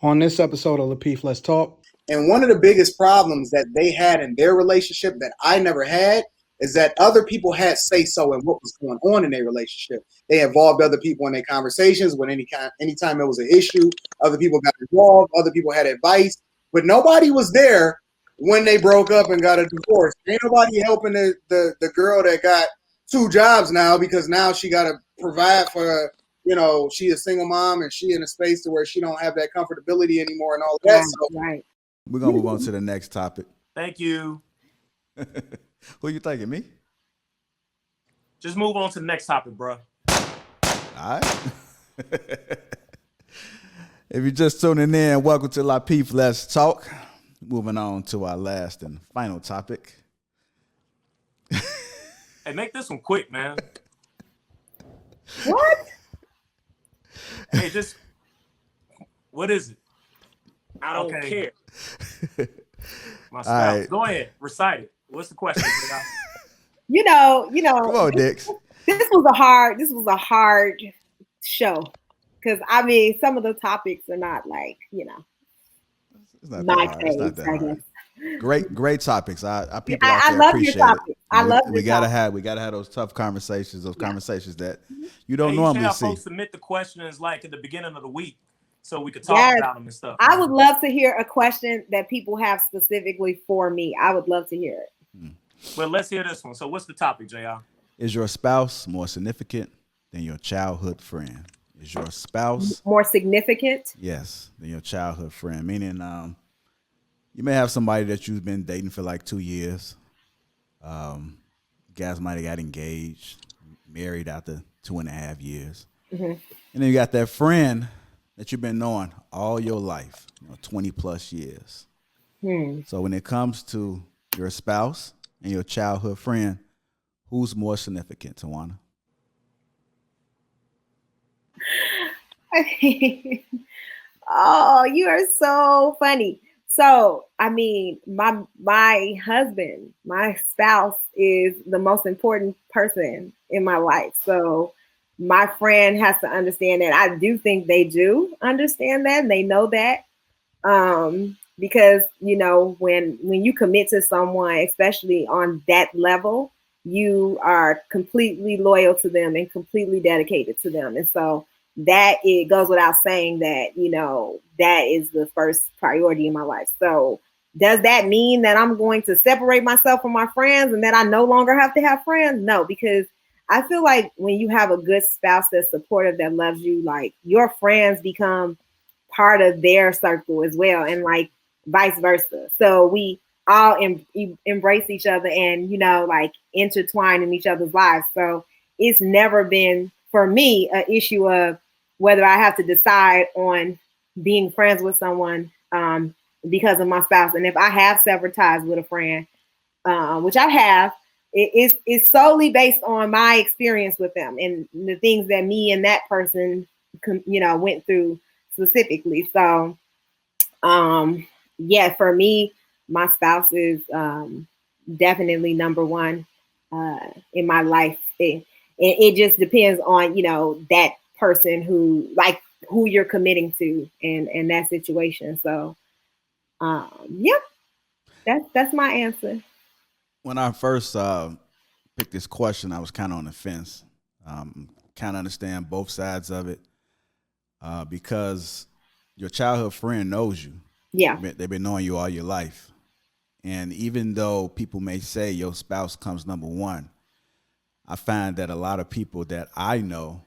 On this episode of Lapeef, Let's Talk. And one of the biggest problems that they had in their relationship that I never had is that other people had say-so in what was going on in their relationship. They involved other people in their conversations when anytime there was an issue, other people got involved, other people had advice, but nobody was there when they broke up and got a divorce. Ain't nobody helping the girl that got 2 jobs now because now she got to provide for, she a single mom and she in a space to where she don't have that comfortability anymore and all of that. Right, so right. We're gonna move on to the next topic. Thank you. Who you thinking, me? Just move on to the next topic, bro. All right. If you're just tuning in, welcome to Lapeef, Let's Talk. Moving on to our last and final topic. Hey, make this one quick, man. What? Hey, what is it? I don't care. My spouse. Right. Go ahead, recite it. What's the question? You know. Come on, Dix. This was a hard show because some of the topics are not like It's not my that hard. It's not face. that I hard. guess. Great topics. Our people out I there love appreciate your topics. I love we your gotta topics. have those tough conversations, conversations that you don't Hey, normally have see. folks submit the questions like at the beginning of the week so we could talk Yes. about them and stuff. I would love to hear a question that people have specifically for me. I would love to hear it. Well, let's hear this one. So what's the topic, JR? Is your spouse more significant than your childhood friend? Is your spouse More significant? yes than your childhood friend? Meaning, you may have somebody that you've been dating for like 2 years. Guys might have got engaged, married after 2.5 years, and then you got that friend that you've been knowing all your life, 20 plus years. So when it comes to your spouse and your childhood friend, who's more significant, Tawana? Oh, you are so funny. So, my husband, my spouse is the most important person in my life. So, my friend has to understand that. I do think they do understand that. And they know that. Because, when you commit to someone, especially on that level, you are completely loyal to them and completely dedicated to them. And so, that it goes without saying that, that is the first priority in my life. So does that mean that I'm going to separate myself from my friends and that I no longer have to have friends? No, because I feel like when you have a good spouse that's supportive, that loves you, like your friends become part of their circle as well. And like vice versa. So we all embrace each other and, like intertwine in each other's lives. So it's never been, for me, an issue of whether I have to decide on being friends with someone because of my spouse. And if I have severed ties with a friend, which I have, it's solely based on my experience with them and the things that me and that person, went through specifically. So, for me, my spouse is definitely number one in my life. It just depends on, that person who you're committing to and that situation. So, that's my answer. When I first picked this question, I was kind of on the fence. Kind of understand both sides of it because your childhood friend knows you. Yeah. They've been knowing you all your life. And even though people may say your spouse comes number one, I find that a lot of people that I know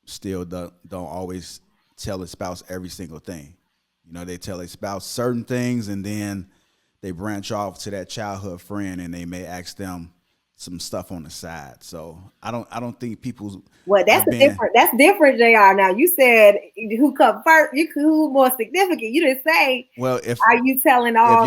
still don't always tell a spouse every single thing. They tell a spouse certain things and then they branch off to that childhood friend and they may ask them some stuff on the side. So I don't think people. Well, that's different, JR. Now you said who come first, who more significant. You didn't say. Well, are you telling all?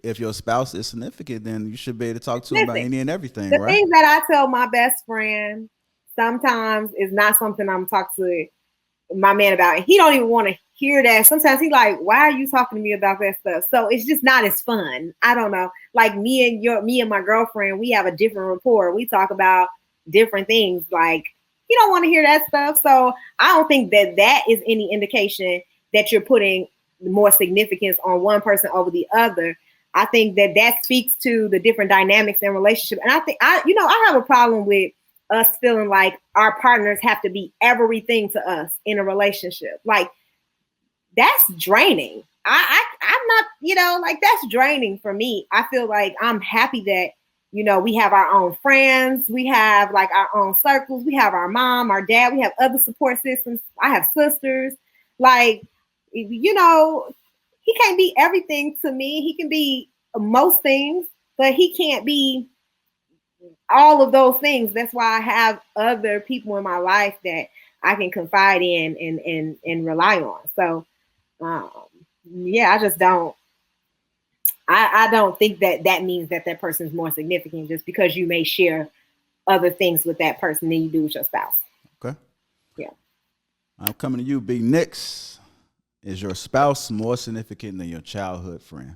If your spouse is significant, then you should be able to talk to them about any and everything, the right? things that I tell my best friend sometimes is not something I'm talking to my man about, and he don't even want to hear that. Sometimes he's like, "Why are you talking to me about that stuff?" So it's just not as fun. I don't know. Like me and my girlfriend, we have a different rapport. We talk about different things. Like he don't want to hear that stuff. So I don't think that is any indication that you're putting more significance on one person over the other. I think that speaks to the different dynamics in relationship. And I think I have a problem with us feeling like our partners have to be everything to us in a relationship. Like, that's draining. I'm not, like, that's draining for me. I feel like I'm happy that, we have our own friends, we have like our own circles, we have our mom, our dad, we have other support systems. I have sisters. Like, he can't be everything to me. He can be most things, but he can't be all of those things. That's why I have other people in my life that I can confide in and rely on. So, I just don't. I don't think that means that person's more significant just because you may share other things with that person than you do with your spouse. Okay. Yeah. I'm coming to you, Big Nicks. Is your spouse more significant than your childhood friend?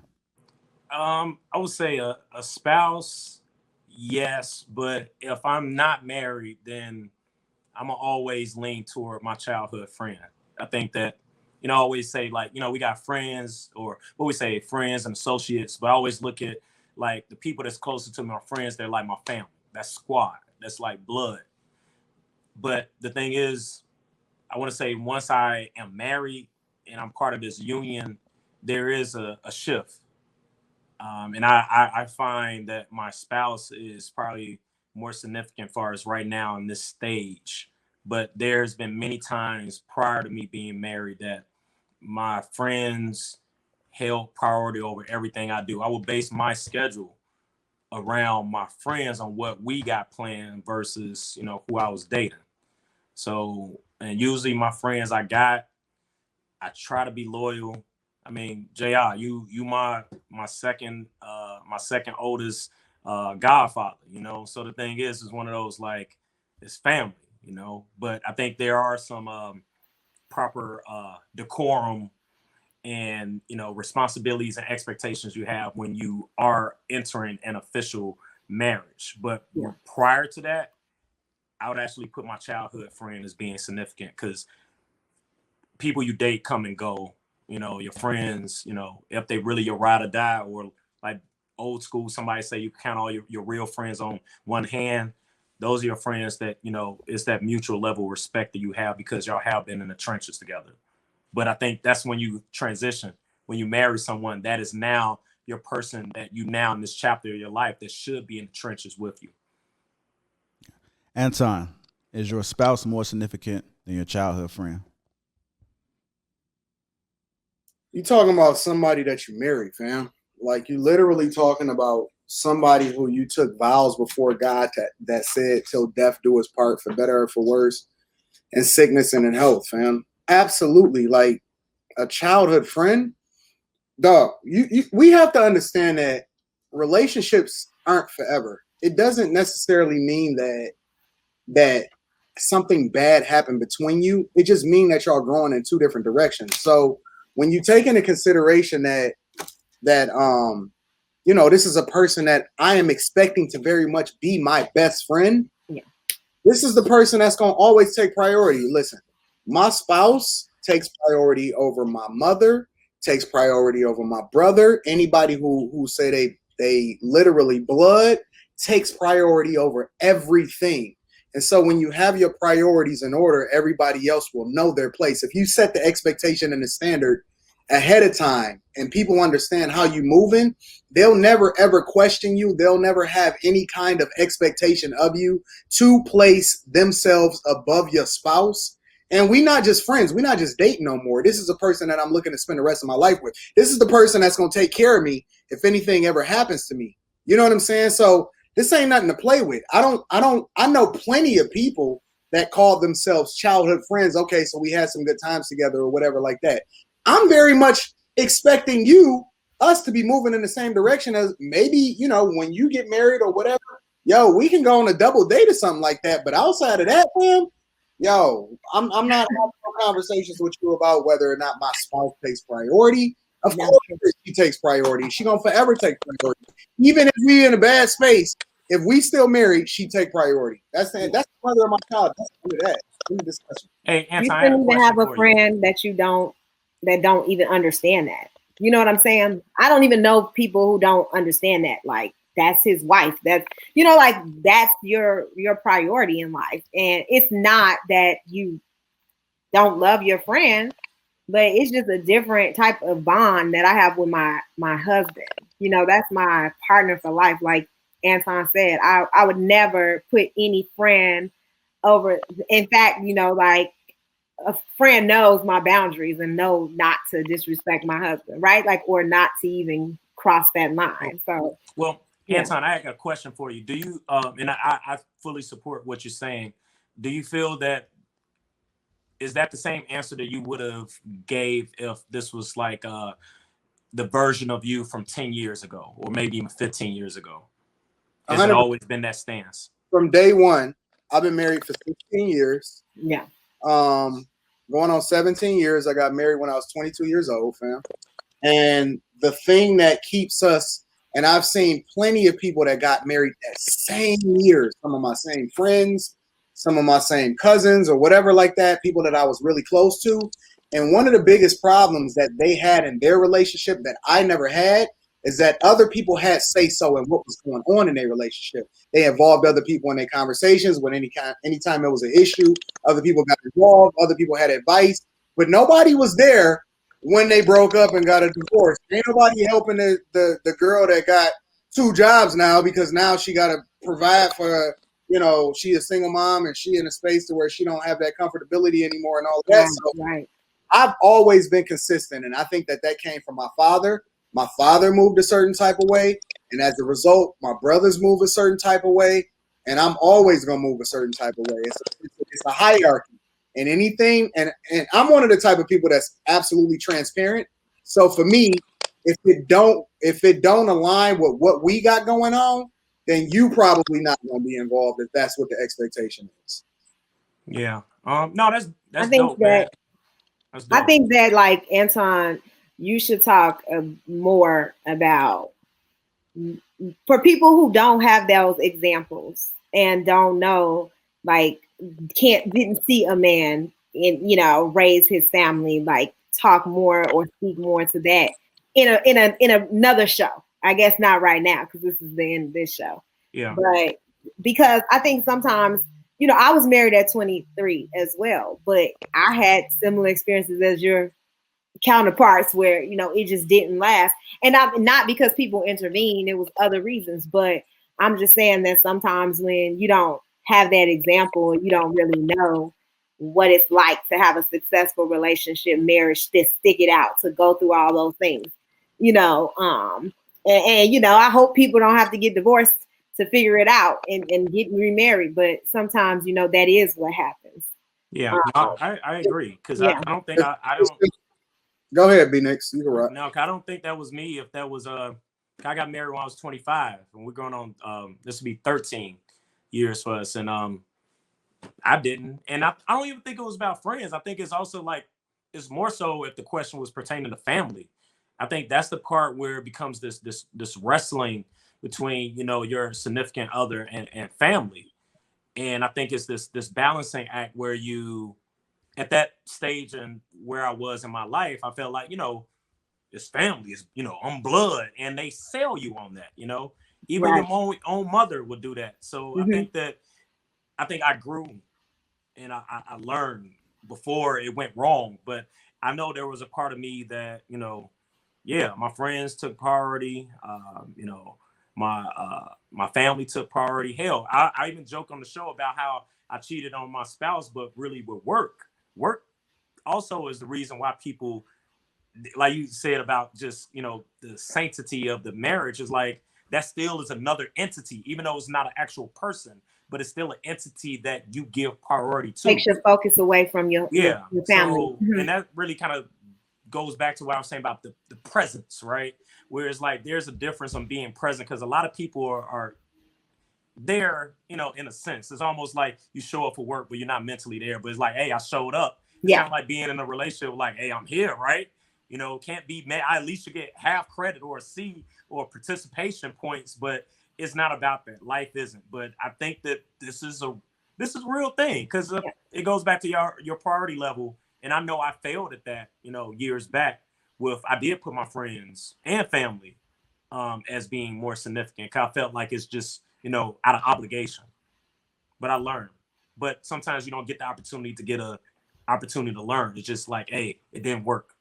I would say a spouse, yes, but if I'm not married, then I'm gonna always lean toward my childhood friend. I think that, I always say, like, we got friends, or what we say, friends and associates, but I always look at like the people that's closer to my friends. They're like my family. That's squad. That's like blood. But the thing is, I want to say, once I am married and I'm part of this union, there is a shift. And I find that my spouse is probably more significant for us right now in this stage. But there's been many times prior to me being married that my friends held priority over everything I do. I would base my schedule around my friends on what we got planned versus, who I was dating. So, and usually my friends I try to be loyal. I mean, JR, you my second oldest godfather, So the thing is one of those, like, it's family, But I think there are some proper decorum and responsibilities and expectations you have when you are entering an official marriage. But prior to that, I would actually put my childhood friend as being significant, because people you date come and go. Your friends, if they really your ride or die, or like old school, somebody say you count all your real friends on one hand. Those are your friends that, it's that mutual level of respect that you have because y'all have been in the trenches together. But I think that's when you transition, when you marry someone, that is now your person that you now in this chapter of your life that should be in the trenches with you. Anton, is your spouse more significant than your childhood friend? You talking about somebody that you married, fam. Like, you literally talking about somebody who you took vows before God that said, till death do us part, for better or for worse, in sickness and in health, fam. Absolutely. Like, a childhood friend, dog, we have to understand that relationships aren't forever. It doesn't necessarily mean that something bad happened between you. It just means that y'all growing in two different directions. So when you take into consideration that this is a person that I am expecting to very much be my best friend, this is the person that's going to always take priority. Listen, my spouse takes priority over my mother, takes priority over my brother. Anybody who say they literally blood takes priority over everything. And so when you have your priorities in order, everybody else will know their place. If you set the expectation and the standard ahead of time and people understand how you moving, they'll never ever question you. They'll never have any kind of expectation of you to place themselves above your spouse. And we not just friends. We're not just dating no more. This is a person that I'm looking to spend the rest of my life with. This is the person that's going to take care of me if anything ever happens to me. You know what I'm saying? So this ain't nothing to play with. I know plenty of people that call themselves childhood friends. Okay, so we had some good times together or whatever like that. I'm very much expecting us to be moving in the same direction as maybe, when you get married or whatever, we can go on a double date or something like that. But outside of that, man, I'm not having no conversations with you about whether or not my spouse takes priority. Of course she takes priority. She gonna forever take priority. Even if we in a bad space, if we still married, she take priority. That's the mother of my child. That's that. Hey, Anton, you shouldn't even have a friend that you don't that don't even understand that. You know what I'm saying? I don't even know people who don't understand that. Like, that's his wife. That's, you know, like, that's your priority in life. And it's not that you don't love your friend, but it's just a different type of bond that I have with my husband. You know, that's my partner for life. Like Anton said, I would never put any friend over. In fact, you know, like, a friend knows my boundaries and know not to disrespect my husband, right? Like, or not to even cross that line. So, well, yeah. Anton, I got a question for you. Do you, and I fully support what you're saying. Do you feel that, is that the same answer that you would have gave if this was like the version of you from 10 years ago, or maybe even 15 years ago? Has it always been that stance? From day one, I've been married for 16 years. Yeah. Going on 17 years. I got married when I was 22 years old, fam. And the thing that keeps us, and I've seen plenty of people that got married that same year, some of my same friends, some of my same cousins or whatever like that, people that I was really close to. And one of the biggest problems that they had in their relationship that I never had is that other people had say-so in what was going on in their relationship. They involved other people in their conversations when anytime there was an issue, other people got involved, other people had advice, but nobody was there when they broke up and got a divorce. Ain't nobody helping the girl that got 2 jobs now because now she got to provide for her. You know, she a single mom and she in a space to where she don't have that comfortability anymore and all of that. Right, so right. I've always been consistent, and I think that came from my father. My father moved a certain type of way, and as a result, my brothers move a certain type of way, and I'm always gonna move a certain type of way. It's a hierarchy, and anything, and I'm one of the type of people that's absolutely transparent. So for me, if it don't align with what we got going on, then you probably not gonna be involved if that's what the expectation is. Yeah. No, that's I think dope, that man. That's dope. I think that, like, Anton, you should talk more about, for people who don't have those examples and don't know, like, didn't see a man you know, raise his family, like, talk more or speak more to that in another show. I guess not right now because this is the end of this show. Yeah. But because I think sometimes, you know, I was married at 23 as well, but I had similar experiences as your counterparts where, you know, it just didn't last. And not because people intervened, it was other reasons, but I'm just saying that sometimes when you don't have that example, you don't really know what it's like to have a successful relationship, marriage, to stick it out, to go through all those things, you know. And you know, I hope people don't have to get divorced to figure it out and get remarried, but sometimes, you know, that is what happens. Yeah, I agree, because yeah. I don't think I don't. Go ahead, B Nix. You can rock. No, I don't think that was me. If that was I got married when I was 25, and we're going on this will be 13 years for us, and I didn't, and I don't even think it was about friends. I think it's also like, it's more so if the question was pertaining to family. I think that's the part where it becomes this wrestling between, you know, your significant other and family. And I think it's this balancing act where you, at that stage and where I was in my life, I felt like, you know, this family is, you know, on blood, and they sell you on that, you know. Even Right. your own mother would do that. So I think I grew and I learned before it went wrong. But I know there was a part of me that, you know, yeah, my friends took priority. You know, my family took priority. Hell, I even joke on the show about how I cheated on my spouse, but really with work. Work also is the reason why people, like you said about just, you know, the sanctity of the marriage, is like, that still is another entity, even though it's not an actual person, but it's still an entity that you give priority to. Takes your focus away from your family. So, and that really kind of goes back to what I was saying about the presence, right? Whereas, like, there's a difference on being present, because a lot of people are there, you know, in a sense. It's almost like you show up for work, but you're not mentally there. But it's like, hey, I showed up. It's kind of like being in a relationship, like, hey, I'm here, right? You know, can't be mad. I at least should get half credit or a C or participation points, but it's not about that. Life isn't. But I think that this is a real thing, because it goes back to your priority level And I know I failed at that, years back with, I did put my friends and family as being more significant. 'Cause I felt like it's just, out of obligation. But I learned. But sometimes you don't get the opportunity to learn. It's just like, hey, it didn't work.